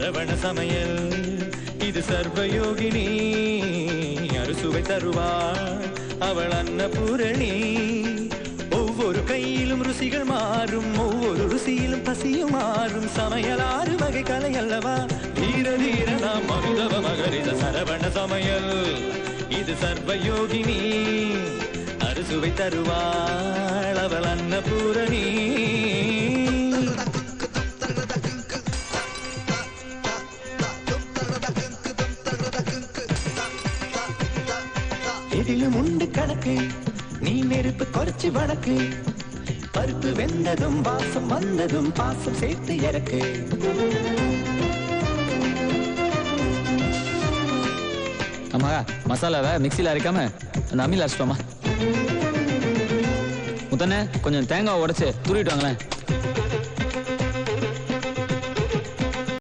சரவண சமையல் இது சர்வயோகினி அறுசுவை தருவாள் அவள் அன்னபூரணி ஒவ்வொரு கையிலும் ருசிகள் மாறும் ஒவ்வொரு ருசியிலும் பசியும் மாறும் சமையல் 6 வகை கலை அல்லவா தீர தீர நாம் மருதவ மகரித சரவண சமையல் இது சர்வயோகினி அறுசுவை தருவாள் அவள் அன்னபூரணி எதிலும் உண்டு கணக்கு நீ நெருப்பு குறைச்சி வடக்கு பருப்பு வெந்ததும் வாசம் வந்ததும் பாசம் சேர்த்து இறக்கு அம்மா மசாலாவை மிக்சியில் அரைக்காம அந்த அம்மியில் அரைச்சிட்டோமா முத்தண்ணே கொஞ்சம் தேங்காய் உடைச்சு துருவிட்டு வாங்களேன்